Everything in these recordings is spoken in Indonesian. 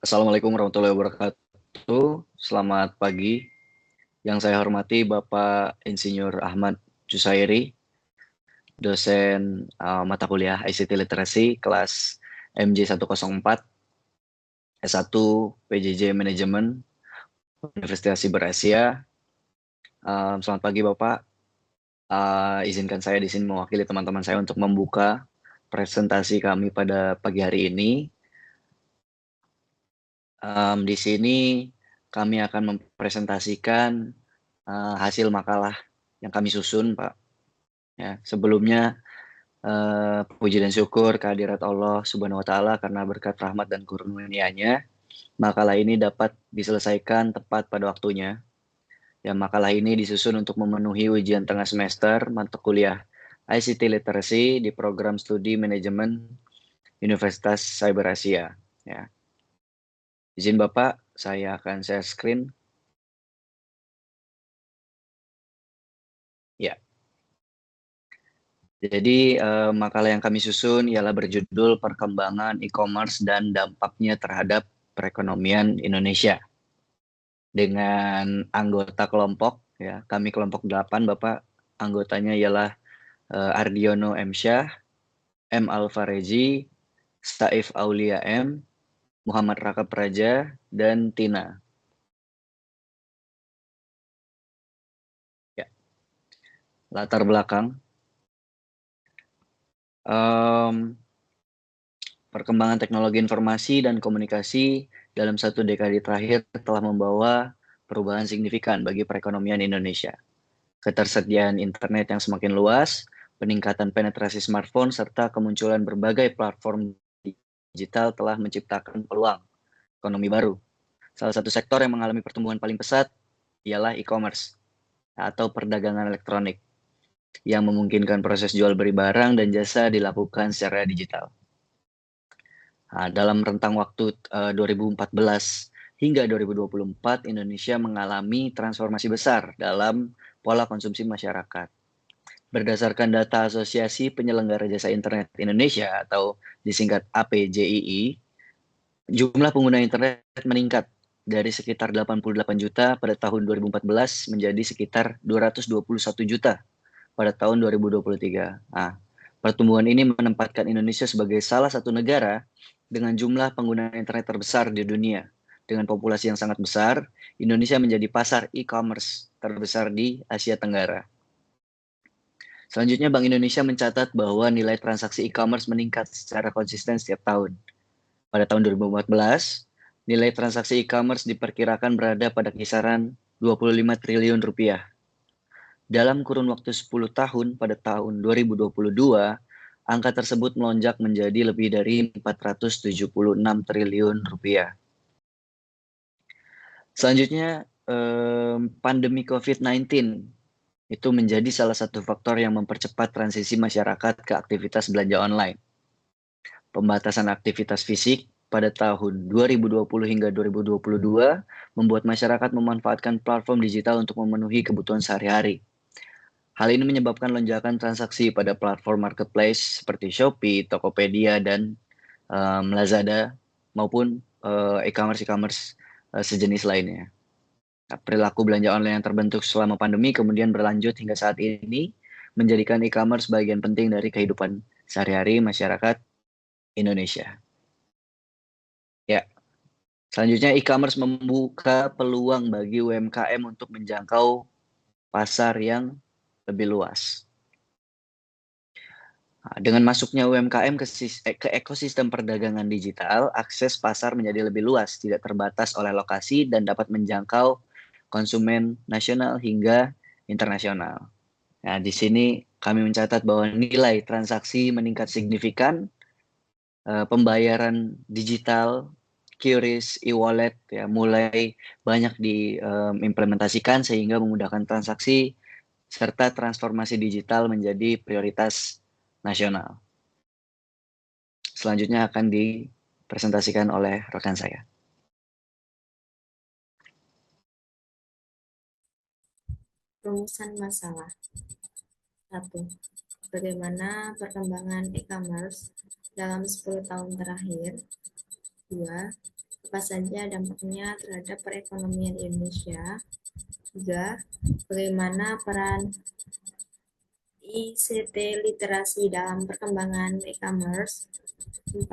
Assalamualaikum warahmatullahi wabarakatuh. Selamat pagi. Yang saya hormati Bapak Insinyur Ahmad Jusairi, dosen mata kuliah ICT Literasi kelas MJ 104, S1 PJJ Manajemen Universitas Siber Asia. Selamat pagi Bapak. Izinkan saya di sini mewakili teman-teman saya untuk membuka presentasi kami pada pagi hari ini. Di sini kami akan mempresentasikan hasil makalah yang kami susun, Pak. Ya, sebelumnya puji dan syukur kehadirat Allah Subhanahu wa taala karena berkat rahmat dan karunia-Nya, makalah ini dapat diselesaikan tepat pada waktunya. Ya, makalah ini disusun untuk memenuhi ujian tengah semester mata kuliah ICT Literacy di program studi manajemen Universitas Cyber Asia. Ya. Izin Bapak, saya akan share screen. Ya. Jadi makalah yang kami susun ialah berjudul Perkembangan E-commerce dan Dampaknya Terhadap Perekonomian Indonesia. Dengan anggota kelompok, ya, kami kelompok 8, Bapak. Anggotanya ialah Ardiono M. Syah, M. Alfarezi, Saif Aulia M, Muhammad Raka Praja, dan Tina. Ya. Latar belakang. Perkembangan teknologi informasi dan komunikasi dalam satu dekade terakhir telah membawa perubahan signifikan bagi perekonomian Indonesia. Ketersediaan internet yang semakin luas, peningkatan penetrasi smartphone, serta kemunculan berbagai platform digital telah menciptakan peluang ekonomi baru. Salah satu sektor yang mengalami pertumbuhan paling pesat ialah e-commerce atau perdagangan elektronik yang memungkinkan proses jual beli barang dan jasa dilakukan secara digital. Nah, dalam rentang waktu 2014 hingga 2024, Indonesia mengalami transformasi besar dalam pola konsumsi masyarakat. Berdasarkan data Asosiasi Penyelenggara Jasa Internet Indonesia atau disingkat APJII, jumlah pengguna internet meningkat dari sekitar 88 juta pada tahun 2014 menjadi sekitar 221 juta pada tahun 2023. Nah, pertumbuhan ini menempatkan Indonesia sebagai salah satu negara dengan jumlah pengguna internet terbesar di dunia. Dengan populasi yang sangat besar, Indonesia menjadi pasar e-commerce terbesar di Asia Tenggara. Selanjutnya, Bank Indonesia mencatat bahwa nilai transaksi e-commerce meningkat secara konsisten setiap tahun. Pada tahun 2014, nilai transaksi e-commerce diperkirakan berada pada kisaran 25 triliun rupiah. Dalam kurun waktu 10 tahun pada tahun 2022, angka tersebut melonjak menjadi lebih dari 476 triliun rupiah. Selanjutnya, pandemi COVID-19 itu menjadi salah satu faktor yang mempercepat transisi masyarakat ke aktivitas belanja online. Pembatasan aktivitas fisik pada tahun 2020 hingga 2022 membuat masyarakat memanfaatkan platform digital untuk memenuhi kebutuhan sehari-hari. Hal ini menyebabkan lonjakan transaksi pada platform marketplace seperti Shopee, Tokopedia, dan Lazada maupun e-commerce sejenis lainnya. Nah, perilaku belanja online yang terbentuk selama pandemi kemudian berlanjut hingga saat ini menjadikan e-commerce bagian penting dari kehidupan sehari-hari masyarakat Indonesia. Ya, selanjutnya e-commerce membuka peluang bagi UMKM untuk menjangkau pasar yang lebih luas. Dengan masuknya UMKM ke ekosistem perdagangan digital, akses pasar menjadi lebih luas, tidak terbatas oleh lokasi dan dapat menjangkau konsumen nasional hingga internasional. Nah, di sini kami mencatat bahwa nilai transaksi meningkat signifikan, pembayaran digital, QRIS, e-wallet ya mulai banyak diimplementasikan sehingga memudahkan transaksi serta transformasi digital menjadi prioritas nasional. Selanjutnya akan dipresentasikan oleh rekan saya. Rumusan masalah. 1. Bagaimana perkembangan e-commerce dalam 10 tahun terakhir? 2. Apa saja dampaknya terhadap perekonomian Indonesia? 3. Bagaimana peran ICT literasi dalam perkembangan e-commerce? 4.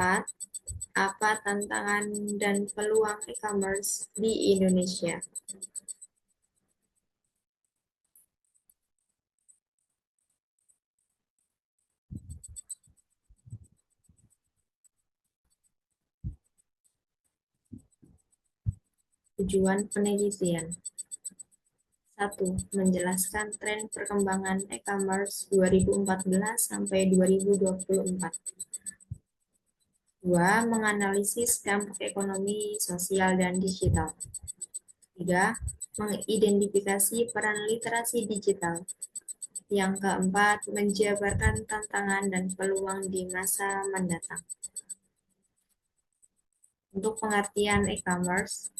Apa tantangan dan peluang e-commerce di Indonesia? Tujuan penelitian. 1. Menjelaskan tren perkembangan e-commerce 2014 sampai 2024. 2. Menganalisis dampak ekonomi, sosial, dan digital. 3. Mengidentifikasi peran literasi digital. Yang keempat, menjabarkan tantangan dan peluang di masa mendatang. Untuk pengertian e-commerce,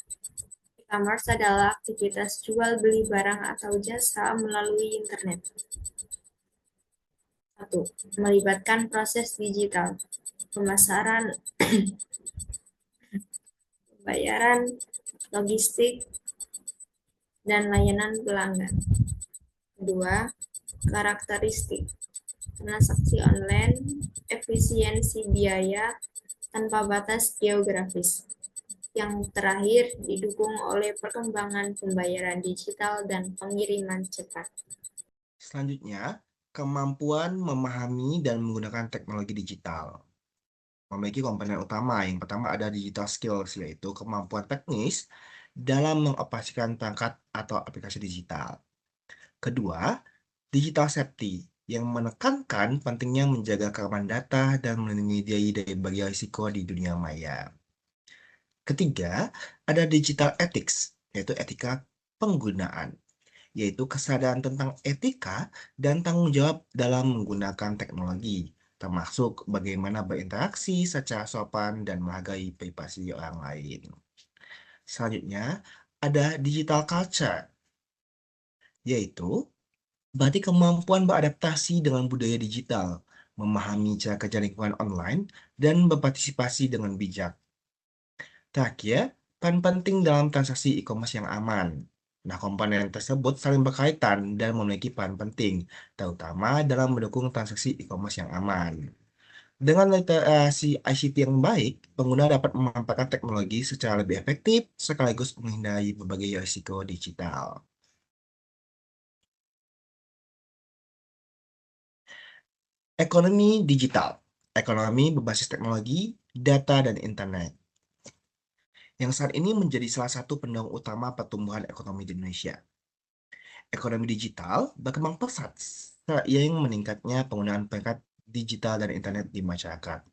e-commerce adalah aktivitas jual beli barang atau jasa melalui internet. 1. Melibatkan proses digital, pemasaran, pembayaran, logistik, dan layanan pelanggan. 2. Karakteristik, transaksi online, efisiensi biaya, tanpa batas geografis. Yang terakhir, didukung oleh perkembangan pembayaran digital dan pengiriman cepat. Selanjutnya, kemampuan memahami dan menggunakan teknologi digital. Memiliki komponen utama. Yang pertama ada digital skills, yaitu kemampuan teknis dalam mengoperasikan perangkat atau aplikasi digital. Kedua, digital safety, yang menekankan pentingnya menjaga keamanan data dan melindungi diri dari berbagai risiko di dunia maya. Ketiga, ada digital ethics, yaitu etika penggunaan, yaitu kesadaran tentang etika dan tanggung jawab dalam menggunakan teknologi, termasuk bagaimana berinteraksi secara sopan dan menghargai privasi orang lain. Selanjutnya, ada digital culture, yaitu berarti kemampuan beradaptasi dengan budaya digital, memahami cara kerja lingkungan online, dan berpartisipasi dengan bijak. Terakhir, peran penting dalam transaksi e-commerce yang aman. Nah, komponen tersebut saling berkaitan dan memiliki peran penting, terutama dalam mendukung transaksi e-commerce yang aman. Dengan literasi ICT yang baik, pengguna dapat memanfaatkan teknologi secara lebih efektif sekaligus menghindari berbagai risiko digital. Ekonomi digital, ekonomi berbasis teknologi, data, dan internet, yang saat ini menjadi salah satu pendorong utama pertumbuhan ekonomi di Indonesia. Ekonomi digital berkembang pesat seiring meningkatnya penggunaan perangkat digital dan internet di masyarakat.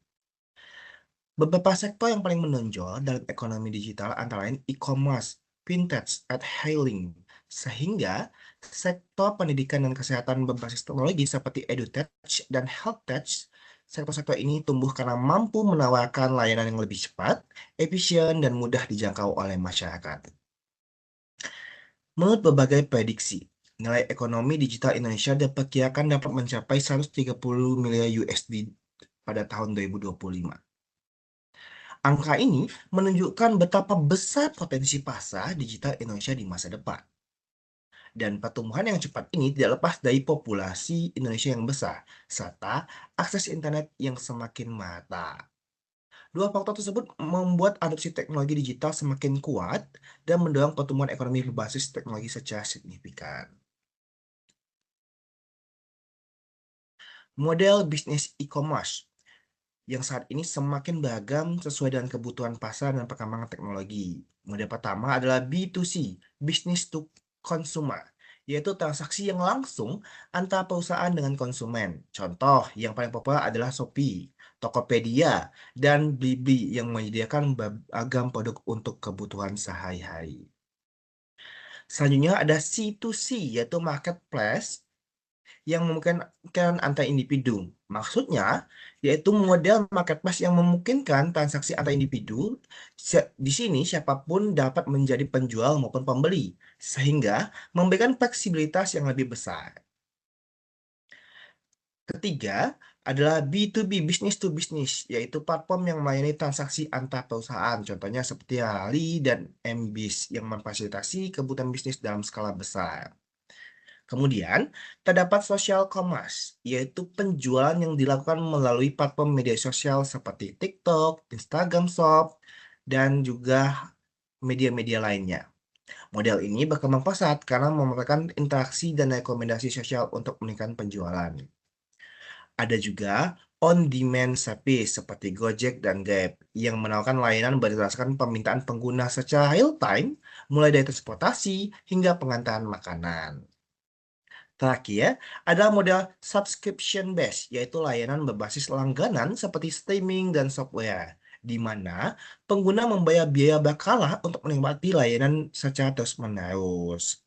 Beberapa sektor yang paling menonjol dalam ekonomi digital antara lain e-commerce, fintech, hailing, sehingga sektor pendidikan dan kesehatan berbasis teknologi seperti edutech dan healthtech. Sektor-sektor ini tumbuh karena mampu menawarkan layanan yang lebih cepat, efisien, dan mudah dijangkau oleh masyarakat. Menurut berbagai prediksi, nilai ekonomi digital Indonesia diperkirakan dapat mencapai 130 miliar USD pada tahun 2025. Angka ini menunjukkan betapa besar potensi pasar digital Indonesia di masa depan. Dan pertumbuhan yang cepat ini tidak lepas dari populasi Indonesia yang besar, serta akses internet yang semakin merata. Dua faktor tersebut membuat adopsi teknologi digital semakin kuat dan mendorong pertumbuhan ekonomi berbasis teknologi secara signifikan. Model bisnis e-commerce yang saat ini semakin beragam sesuai dengan kebutuhan pasar dan perkembangan teknologi. Model pertama adalah B2C, business to consumer, yaitu transaksi yang langsung antara perusahaan dengan konsumen. Contoh yang paling populer adalah Shopee, Tokopedia, dan Blibli yang menyediakan beragam produk untuk kebutuhan sehari-hari. Selanjutnya ada C2C, yaitu marketplace yang memungkinkan antar individu. Maksudnya, yaitu model marketplace yang memungkinkan transaksi antar individu. Di sini siapapun dapat menjadi penjual maupun pembeli, sehingga memberikan fleksibilitas yang lebih besar. Ketiga, adalah B2B, business to business, yaitu platform yang melayani transaksi antar perusahaan. Contohnya seperti Ali dan MBIS yang memfasilitasi kebutuhan bisnis dalam skala besar. Kemudian, terdapat social commerce, yaitu penjualan yang dilakukan melalui platform media sosial seperti TikTok, Instagram Shop, dan juga media-media lainnya. Model ini berkembang pesat karena memerlukan interaksi dan rekomendasi sosial untuk meningkatkan penjualan. Ada juga on-demand service seperti Gojek dan Grab yang menawarkan layanan berdasarkan permintaan pengguna secara real-time, mulai dari transportasi hingga pengantaran makanan. Terakhir, ada model subscription based, yaitu layanan berbasis langganan seperti streaming dan software, di mana pengguna membayar biaya berkala untuk menikmati layanan secara terus-menerus.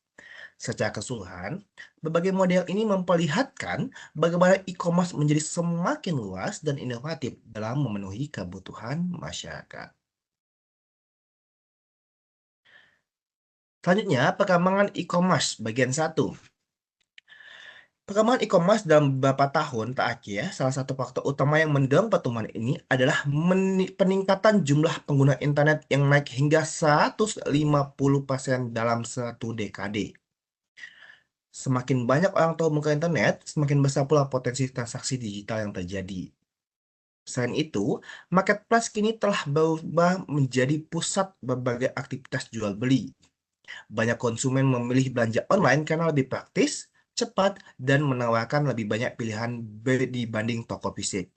Secara keseluruhan, berbagai model ini memperlihatkan bagaimana e-commerce menjadi semakin luas dan inovatif dalam memenuhi kebutuhan masyarakat. Selanjutnya, perkembangan e-commerce bagian 1. Perkembangan e-commerce dalam beberapa tahun terakhir, salah satu faktor utama yang mendorong pertumbuhan ini adalah peningkatan jumlah pengguna internet yang naik hingga 150% dalam satu dekade. Semakin banyak orang tahu menggunakan internet, semakin besar pula potensi transaksi digital yang terjadi. Selain itu, marketplace kini telah berubah menjadi pusat berbagai aktivitas jual beli. Banyak konsumen memilih belanja online karena lebih praktis, cepat, dan menawarkan lebih banyak pilihan dibanding toko fisik.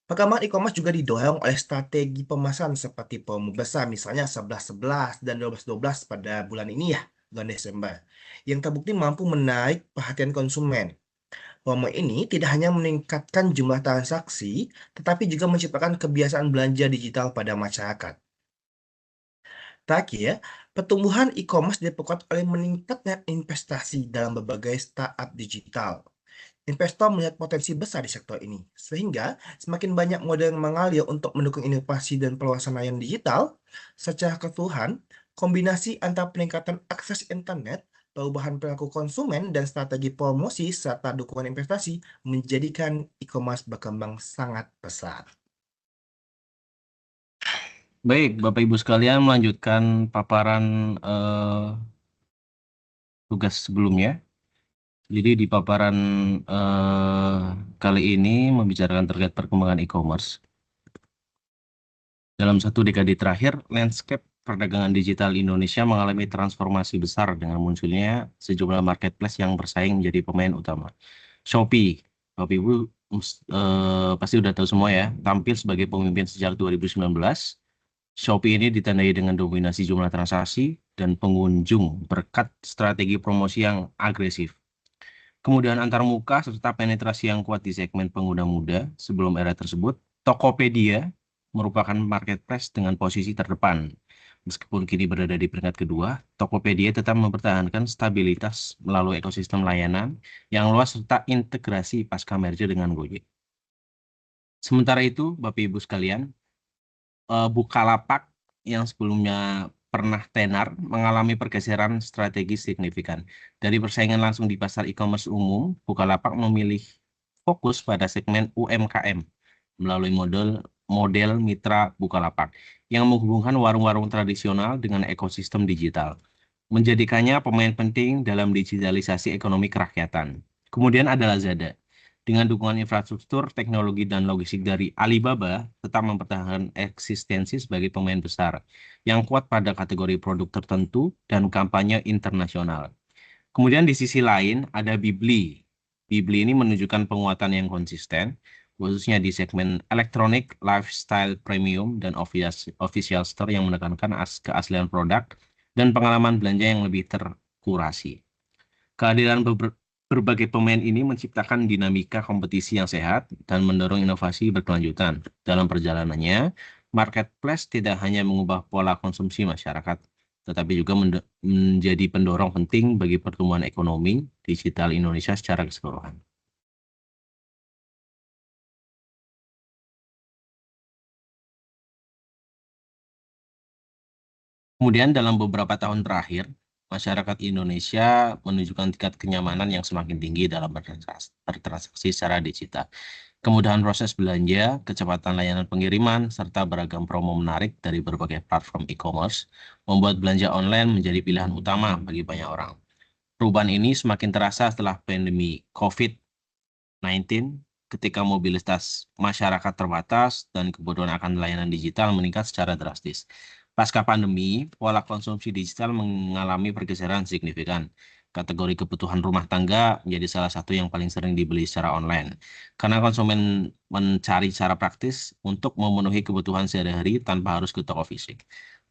Perkembangan e-commerce juga didorong oleh strategi pemasaran seperti promo besar, misalnya 11.11 dan 12.12 pada bulan ini ya, bulan Desember, yang terbukti mampu menarik perhatian konsumen. Promo ini tidak hanya meningkatkan jumlah transaksi, tetapi juga menciptakan kebiasaan belanja digital pada masyarakat. Terakhir, pertumbuhan e-commerce diperkuat oleh meningkatnya investasi dalam berbagai startup digital. Investor melihat potensi besar di sektor ini, sehingga semakin banyak model yang mengalir untuk mendukung inovasi dan perluasan layanan digital. Secara keseluruhan, kombinasi antara peningkatan akses internet, perubahan perilaku konsumen, dan strategi promosi serta dukungan investasi menjadikan e-commerce berkembang sangat pesat. Baik, Bapak Ibu sekalian, melanjutkan paparan tugas sebelumnya. Jadi di paparan kali ini membicarakan terkait perkembangan e-commerce. Dalam satu dekade terakhir, landscape perdagangan digital Indonesia mengalami transformasi besar dengan munculnya sejumlah marketplace yang bersaing menjadi pemain utama. Shopee, Bapak Ibu pasti udah tahu semua ya, tampil sebagai pemimpin sejak 2019. Shopee ini ditandai dengan dominasi jumlah transaksi dan pengunjung berkat strategi promosi yang agresif. Kemudian antarmuka serta penetrasi yang kuat di segmen pengguna muda. Sebelum era tersebut, Tokopedia merupakan marketplace dengan posisi terdepan. Meskipun kini berada di peringkat kedua, Tokopedia tetap mempertahankan stabilitas melalui ekosistem layanan yang luas serta integrasi pasca merger dengan Gojek. Sementara itu, Bapak Ibu sekalian, Bukalapak yang sebelumnya pernah tenar mengalami pergeseran strategi signifikan. Dari persaingan langsung di pasar e-commerce umum, Bukalapak memilih fokus pada segmen UMKM melalui model mitra Bukalapak yang menghubungkan warung-warung tradisional dengan ekosistem digital, menjadikannya pemain penting dalam digitalisasi ekonomi kerakyatan. Kemudian ada Lazada. Dengan dukungan infrastruktur, teknologi, dan logistik dari Alibaba, tetap mempertahankan eksistensi sebagai pemain besar yang kuat pada kategori produk tertentu dan kampanye internasional. Kemudian di sisi lain ada Bibli. Bibli ini menunjukkan penguatan yang konsisten, khususnya di segmen elektronik, lifestyle premium, dan official store yang menekankan keaslian produk dan pengalaman belanja yang lebih terkurasi. Kehadiran berbagai pemain ini menciptakan dinamika kompetisi yang sehat dan mendorong inovasi berkelanjutan. Dalam perjalanannya, marketplace tidak hanya mengubah pola konsumsi masyarakat, tetapi juga menjadi pendorong penting bagi pertumbuhan ekonomi digital Indonesia secara keseluruhan. Kemudian dalam beberapa tahun terakhir, masyarakat Indonesia menunjukkan tingkat kenyamanan yang semakin tinggi dalam bertransaksi secara digital. Kemudahan proses belanja, kecepatan layanan pengiriman, serta beragam promo menarik dari berbagai platform e-commerce membuat belanja online menjadi pilihan utama bagi banyak orang. Perubahan ini semakin terasa setelah pandemi COVID-19, ketika mobilitas masyarakat terbatas dan kebutuhan akan layanan digital meningkat secara drastis. Pasca pandemi, pola konsumsi digital mengalami pergeseran signifikan. Kategori kebutuhan rumah tangga menjadi salah satu yang paling sering dibeli secara online. Karena konsumen mencari cara praktis untuk memenuhi kebutuhan sehari-hari tanpa harus ke toko fisik.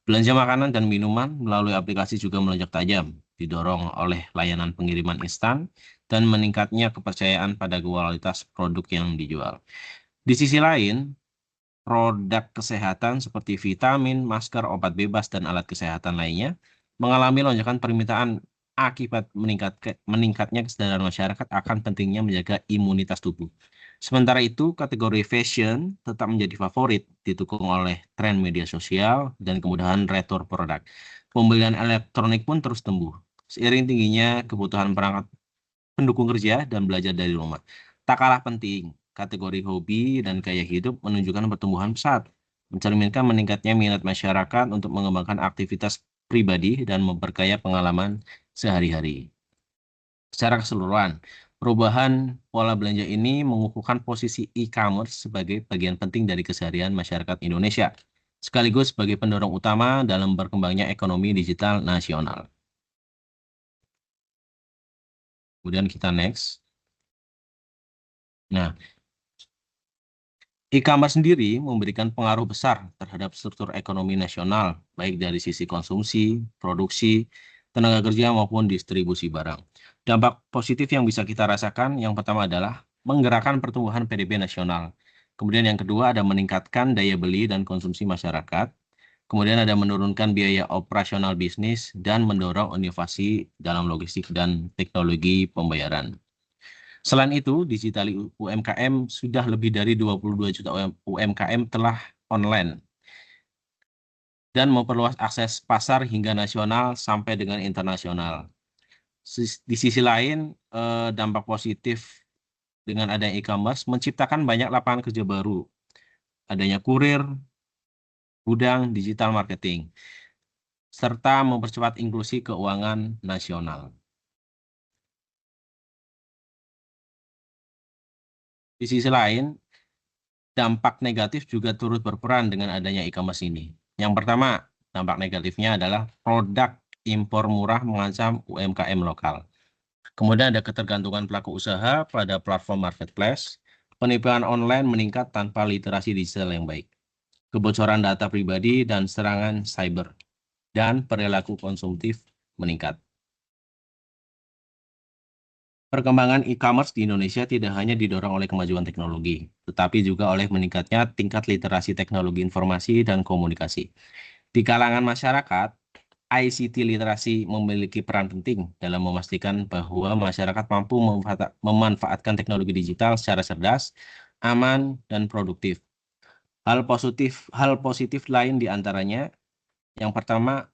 Belanja makanan dan minuman melalui aplikasi juga melonjak tajam, didorong oleh layanan pengiriman instan dan meningkatnya kepercayaan pada kualitas produk yang dijual. Di sisi lain, produk kesehatan seperti vitamin, masker, obat bebas, dan alat kesehatan lainnya mengalami lonjakan permintaan akibat meningkatnya kesadaran masyarakat akan pentingnya menjaga imunitas tubuh. Sementara itu, kategori fashion tetap menjadi favorit, didukung oleh tren media sosial dan kemudahan retur produk. Pembelian elektronik pun terus tumbuh, seiring tingginya kebutuhan perangkat pendukung kerja dan belajar dari rumah. Tak kalah penting, kategori hobi dan gaya hidup menunjukkan pertumbuhan pesat, mencerminkan meningkatnya minat masyarakat untuk mengembangkan aktivitas pribadi dan memperkaya pengalaman sehari-hari. Secara keseluruhan, perubahan pola belanja ini mengukuhkan posisi e-commerce sebagai bagian penting dari keseharian masyarakat Indonesia, sekaligus sebagai pendorong utama dalam berkembangnya ekonomi digital nasional. Kemudian kita next. Nah, e-commerce sendiri memberikan pengaruh besar terhadap struktur ekonomi nasional, baik dari sisi konsumsi, produksi, tenaga kerja maupun distribusi barang. Dampak positif yang bisa kita rasakan yang pertama adalah menggerakkan pertumbuhan PDB nasional. Kemudian yang kedua ada meningkatkan daya beli dan konsumsi masyarakat. Kemudian ada menurunkan biaya operasional bisnis dan mendorong inovasi dalam logistik dan teknologi pembayaran. Selain itu, digital UMKM sudah lebih dari 22 juta UMKM telah online dan memperluas akses pasar hingga nasional sampai dengan internasional. Di sisi lain, dampak positif dengan adanya e-commerce menciptakan banyak lapangan kerja baru, adanya kurir, gudang, digital marketing, serta mempercepat inklusi keuangan nasional. Di sisi lain, dampak negatif juga turut berperan dengan adanya e-commerce ini. Yang pertama, dampak negatifnya adalah produk impor murah mengancam UMKM lokal. Kemudian ada ketergantungan pelaku usaha pada platform marketplace, penipuan online meningkat tanpa literasi digital yang baik, kebocoran data pribadi dan serangan cyber, dan perilaku konsumtif meningkat. Perkembangan e-commerce di Indonesia tidak hanya didorong oleh kemajuan teknologi, tetapi juga oleh meningkatnya tingkat literasi teknologi informasi dan komunikasi. Di kalangan masyarakat, ICT literasi memiliki peran penting dalam memastikan bahwa masyarakat mampu memanfaatkan teknologi digital secara cerdas, aman, dan produktif. Hal positif lain diantaranya, yang pertama,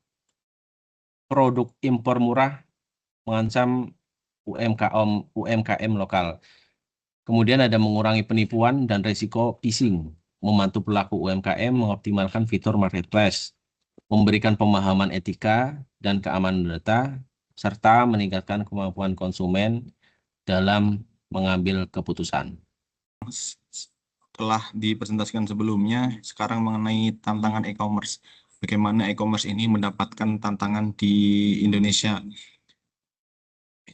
produk impor murah mengancam UMKM lokal. Kemudian ada mengurangi penipuan dan risiko phishing, membantu pelaku UMKM mengoptimalkan fitur marketplace, memberikan pemahaman etika dan keamanan data, serta meningkatkan kemampuan konsumen dalam mengambil keputusan. Telah dipresentasikan sebelumnya, sekarang mengenai tantangan e-commerce. Bagaimana e-commerce ini mendapatkan tantangan di Indonesia.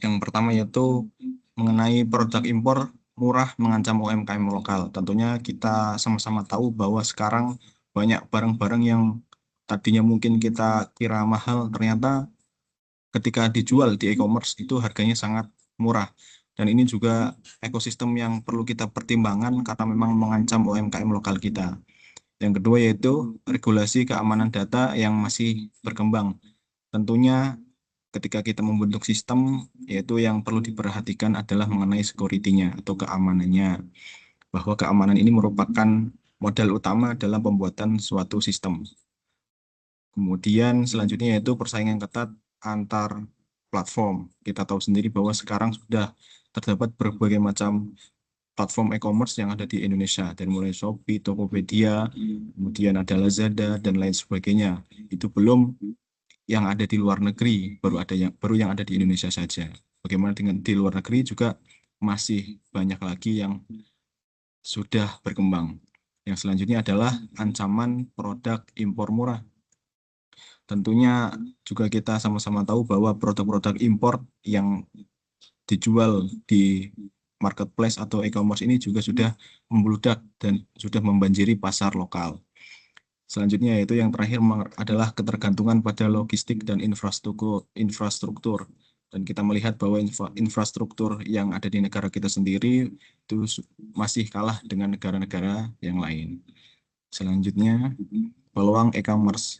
Yang pertama yaitu mengenai produk impor murah mengancam UMKM lokal. Tentunya kita sama-sama tahu bahwa sekarang banyak barang-barang yang tadinya mungkin kita kira mahal, ternyata ketika dijual di e-commerce itu harganya sangat murah. Dan ini juga ekosistem yang perlu kita pertimbangkan karena memang mengancam UMKM lokal kita. Yang kedua yaitu regulasi keamanan data yang masih berkembang. Tentunya ketika kita membentuk sistem, yaitu yang perlu diperhatikan adalah mengenai security-nya atau keamanannya. Bahwa keamanan ini merupakan modal utama dalam pembuatan suatu sistem. Kemudian selanjutnya yaitu persaingan ketat antar platform. Kita tahu sendiri bahwa sekarang sudah terdapat berbagai macam platform e-commerce yang ada di Indonesia, dari mulai Shopee, Tokopedia, kemudian ada Lazada dan lain sebagainya. Itu belum yang ada di luar negeri, baru yang ada di Indonesia saja. Bagaimana dengan di luar negeri juga masih banyak lagi yang sudah berkembang. Yang selanjutnya adalah ancaman produk impor murah. Tentunya juga kita sama-sama tahu bahwa produk-produk impor yang dijual di marketplace atau e-commerce ini juga sudah membludak dan sudah membanjiri pasar lokal. Selanjutnya yaitu yang terakhir adalah ketergantungan pada logistik dan infrastruktur. Dan kita melihat bahwa infrastruktur yang ada di negara kita sendiri itu masih kalah dengan negara-negara yang lain. Selanjutnya, peluang e-commerce.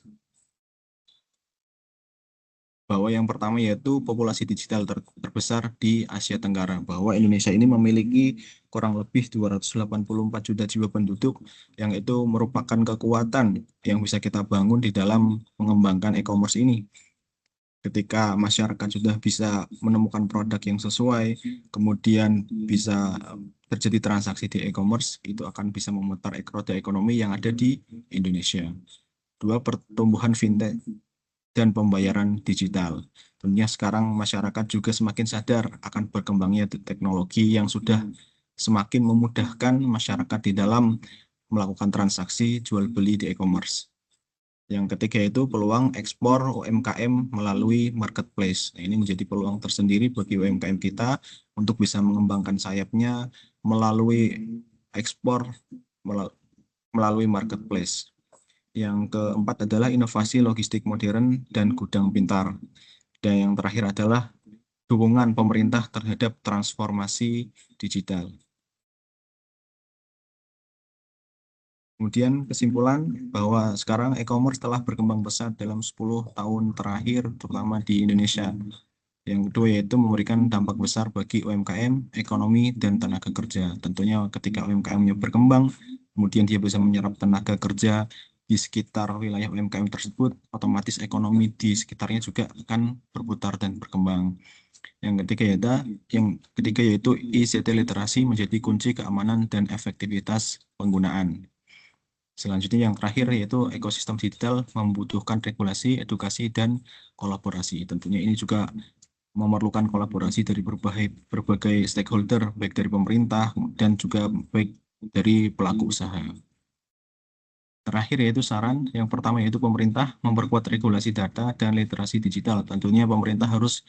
Bahwa yang pertama yaitu populasi digital terbesar di Asia Tenggara, bahwa Indonesia ini memiliki kurang lebih 284 juta jiwa penduduk, yang itu merupakan kekuatan yang bisa kita bangun di dalam mengembangkan e-commerce ini. Ketika masyarakat sudah bisa menemukan produk yang sesuai, kemudian bisa terjadi transaksi di e-commerce, itu akan bisa memutar roda ekonomi yang ada di Indonesia. Dua, pertumbuhan fintech dan pembayaran digital. Tentunya sekarang masyarakat juga semakin sadar akan berkembangnya teknologi yang sudah semakin memudahkan masyarakat di dalam melakukan transaksi jual beli di e-commerce. Yang ketiga itu peluang ekspor UMKM melalui marketplace. Nah, ini menjadi peluang tersendiri bagi UMKM kita untuk bisa mengembangkan sayapnya melalui ekspor melalui marketplace. Yang keempat adalah inovasi logistik modern dan gudang pintar. Dan yang terakhir adalah dukungan pemerintah terhadap transformasi digital. Kemudian kesimpulan bahwa sekarang e-commerce telah berkembang pesat dalam 10 tahun terakhir, terutama di Indonesia. Yang kedua yaitu memberikan dampak besar bagi UMKM, ekonomi, dan tenaga kerja. Tentunya ketika UMKM-nya berkembang, kemudian dia bisa menyerap tenaga kerja di sekitar wilayah UMKM tersebut, otomatis ekonomi di sekitarnya juga akan berputar dan berkembang. Yang ketiga yaitu ICT literasi menjadi kunci keamanan dan efektivitas penggunaan. Selanjutnya yang terakhir yaitu ekosistem digital membutuhkan regulasi, edukasi, dan kolaborasi. Tentunya ini juga memerlukan kolaborasi dari berbagai stakeholder, baik dari pemerintah dan juga baik dari pelaku usaha. Terakhir yaitu saran, yang pertama yaitu pemerintah memperkuat regulasi data dan literasi digital. Tentunya pemerintah harus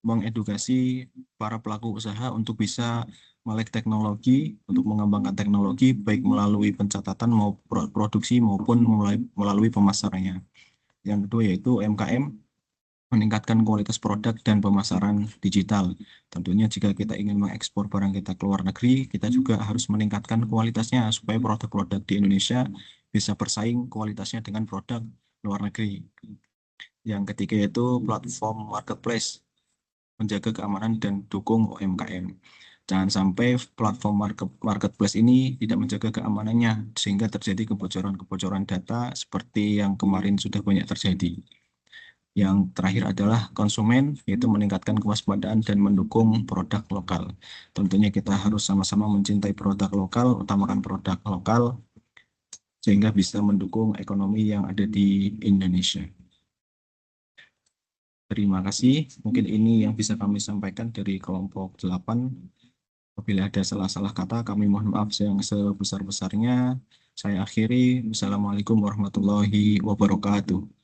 mengedukasi para pelaku usaha untuk bisa melek teknologi, untuk mengembangkan teknologi baik melalui pencatatan maupun produksi maupun melalui pemasarannya. Yang kedua yaitu UMKM meningkatkan kualitas produk dan pemasaran digital. Tentunya jika kita ingin mengekspor barang kita ke luar negeri, kita juga harus meningkatkan kualitasnya supaya produk-produk di Indonesia bisa bersaing kualitasnya dengan produk luar negeri. Yang ketiga yaitu platform marketplace, menjaga keamanan dan dukung UMKM. Jangan sampai platform marketplace ini tidak menjaga keamanannya sehingga terjadi kebocoran-kebocoran data seperti yang kemarin sudah banyak terjadi. Yang terakhir adalah konsumen, yaitu meningkatkan kewaspadaan dan mendukung produk lokal. Tentunya kita harus sama-sama mencintai produk lokal, utamakan produk lokal, sehingga bisa mendukung ekonomi yang ada di Indonesia. Terima kasih. Mungkin ini yang bisa kami sampaikan dari kelompok 8. Apabila ada salah-salah kata, kami mohon maaf yang sebesar-besarnya. Saya akhiri. Wassalamualaikum warahmatullahi wabarakatuh.